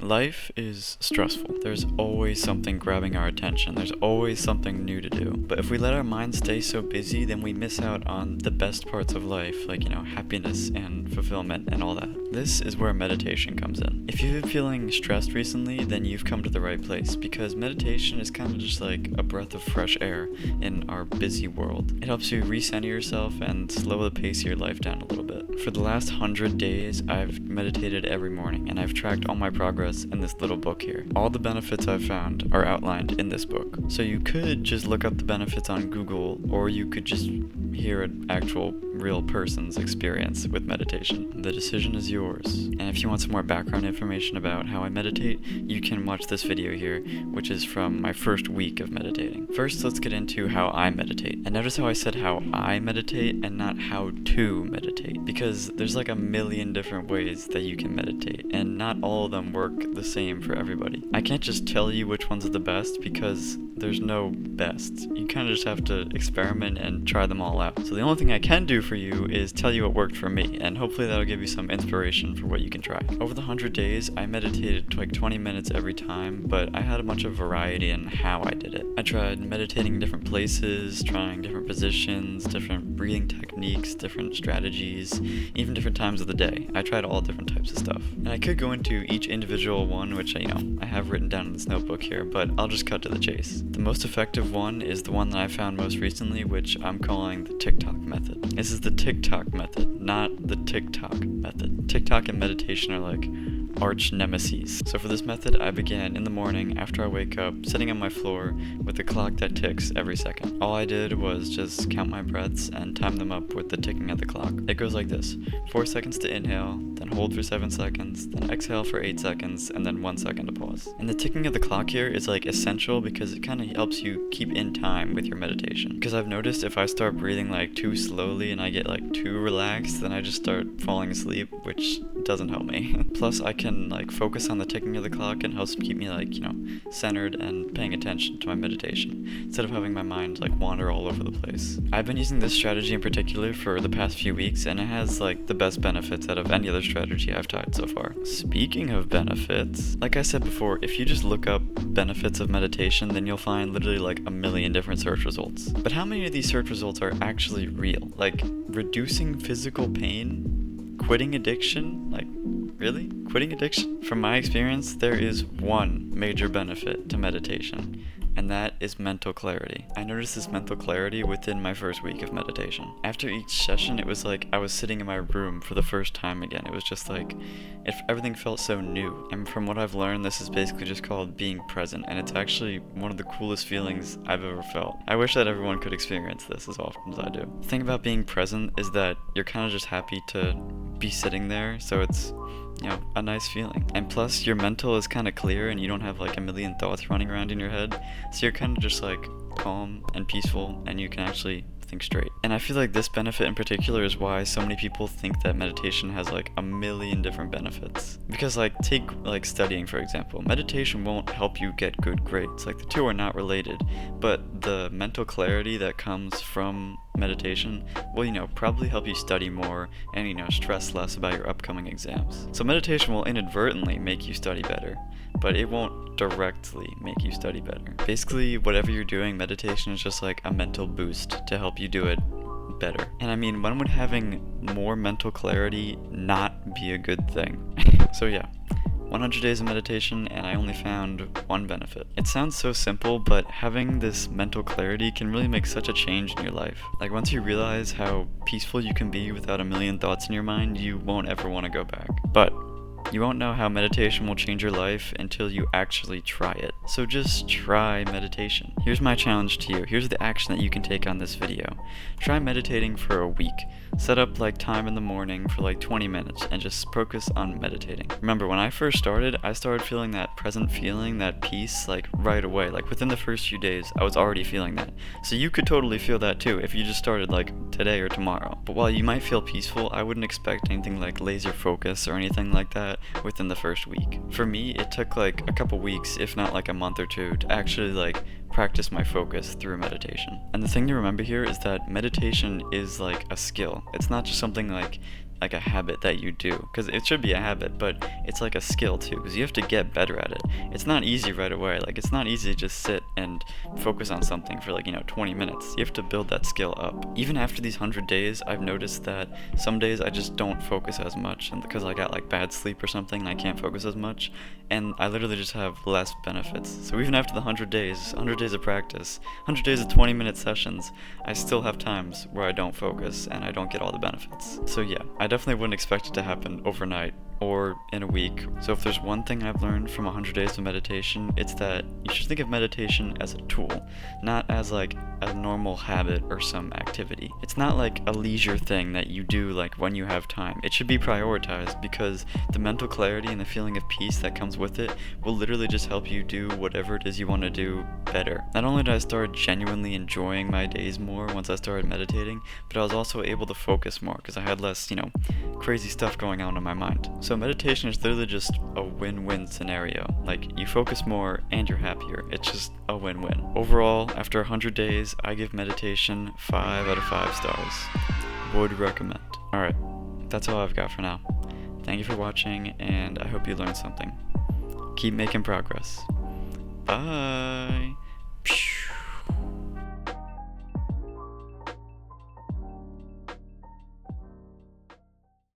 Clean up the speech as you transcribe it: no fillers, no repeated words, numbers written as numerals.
Life is stressful. There's always something grabbing our attention. There's always something new to do. But if we let our minds stay so busy, then we miss out on the best parts of life, like, happiness and fulfillment and all that. This is where meditation comes in. If you've been feeling stressed recently, then you've come to the right place, because meditation is kind of just like a breath of fresh air in our busy world. It helps you recenter yourself and slow the pace of your life down a little bit. For the last 100 days, I've meditated every morning, and I've tracked all my progress in this little book here. All the benefits I've found are outlined in this book. So you could just look up the benefits on Google, or you could just hear an actual real person's experience with meditation. The decision is yours. And if you want some more background information about how I meditate, you can watch this video here, which is from my first week of meditating. First, let's get into how I meditate. And notice how I said how I meditate and not how to meditate, because there's like a million different ways that you can meditate, and not all of them work the same for everybody. I can't just tell you which ones are the best, because there's no best. You kind of just have to experiment and try them all out. So the only thing I can do for you is tell you what worked for me, and hopefully that'll give you some inspiration for what you can try. Over the 100 days, I meditated like 20 minutes every time, but I had a bunch of variety in how I did it. I tried meditating in different places, trying different positions, different breathing techniques, different strategies, even different times of the day. I tried all different types of stuff. And I could go into each individual one, which I have written down in this notebook here, but I'll just cut to the chase. The most effective one is the one that I found most recently, which I'm calling the TikTok method. This is the TikTok method, not the TikTok method. TikTok and meditation are like arch nemesis. So for this method, I began in the morning after I wake up, sitting on my floor with a clock that ticks every second. All I did was just count my breaths and time them up with the ticking of the clock. It goes like this: 4 seconds to inhale, then hold for 7 seconds, then exhale for 8 seconds, and then 1 second to pause. And the ticking of the clock here is like essential, because it kind of helps you keep in time with your meditation. Because I've noticed if I start breathing like too slowly and I get like too relaxed, then I just start falling asleep, which doesn't help me. Plus, I can like focus on the ticking of the clock, and helps keep me centered and paying attention to my meditation, instead of having my mind like wander all over the place. I've been using this strategy in particular for the past few weeks, and it has like the best benefits out of any other strategy I've tried so far. Speaking of benefits, like I said before, if you just look up benefits of meditation, then you'll find literally like a million different search results. But how many of these search results are actually real? Like reducing physical pain, quitting addiction, like really? Quitting addiction? From my experience, there is one major benefit to meditation, and that is mental clarity. I noticed this mental clarity within my first week of meditation. After each session, it was like I was sitting in my room for the first time again. It was just like, everything felt so new. And from what I've learned, this is basically just called being present, and it's actually one of the coolest feelings I've ever felt. I wish that everyone could experience this as often as I do. The thing about being present is that you're kind of just happy to be sitting there, so it's a nice feeling. And plus, your mental is kind of clear, and you don't have like a million thoughts running around in your head, so you're kind of just like calm and peaceful, and you can actually think straight. And I feel like this benefit in particular is why so many people think that meditation has like a million different benefits. Because take studying for example. Meditation won't help you get good grades. Like, the two are not related, but the mental clarity that comes from meditation will probably help you study more and stress less about your upcoming exams. So meditation will inadvertently make you study better, but it won't directly make you study better. Basically, whatever you're doing, meditation is just like a mental boost to help you do it better. And I mean, when would having more mental clarity not be a good thing? So yeah, 100 days of meditation, and I only found one benefit. It sounds so simple, but having this mental clarity can really make such a change in your life. Like, once you realize how peaceful you can be without a million thoughts in your mind, you won't ever want to go back. But you won't know how meditation will change your life until you actually try it. So just try meditation. Here's my challenge to you. Here's the action that you can take on this video. Try meditating for a week. Set up time in the morning for 20 minutes and just focus on meditating. Remember, when I first started, I started feeling that present feeling, that peace, right away. Within the first few days, I was already feeling that. So you could totally feel that too if you just started today or tomorrow. But while you might feel peaceful, I wouldn't expect anything like laser focus or anything like that within the first week. For me, it took a couple weeks, if not a month or two, to actually practice my focus through meditation. And the thing to remember here is that meditation is a skill. It's not just something like a habit that you do, because it should be a habit, but it's like a skill too, because you have to get better at it. It's not easy right away. Like, it's not easy to just sit and focus on something for, like, 20 minutes. You have to build that skill up. Even after these 100 days, I've noticed that some days I just don't focus as much, and because I got like bad sleep or something and I can't focus as much, and I literally just have less benefits. So even after the 100 days, 100 days of practice, 100 days of 20-minute sessions, I still have times where I don't focus and I don't get all the benefits. So yeah, I definitely wouldn't expect it to happen overnight or in a week. So if there's one thing I've learned from 100 days of meditation, it's that you should think of meditation as a tool, not as like a normal habit or some activity. It's not like a leisure thing that you do like when you have time. It should be prioritized, because the mental clarity and the feeling of peace that comes with it will literally just help you do whatever it is you want to do better. Not only did I start genuinely enjoying my days more once I started meditating, but I was also able to focus more because I had less, crazy stuff going on in my mind. So meditation is literally just a win-win scenario. Like, you focus more and you're happier. It's just a win-win. Overall, after 100 days, I give meditation 5 out of 5 stars. Would recommend. Alright, that's all I've got for now. Thank you for watching, and I hope you learned something. Keep making progress. Bye!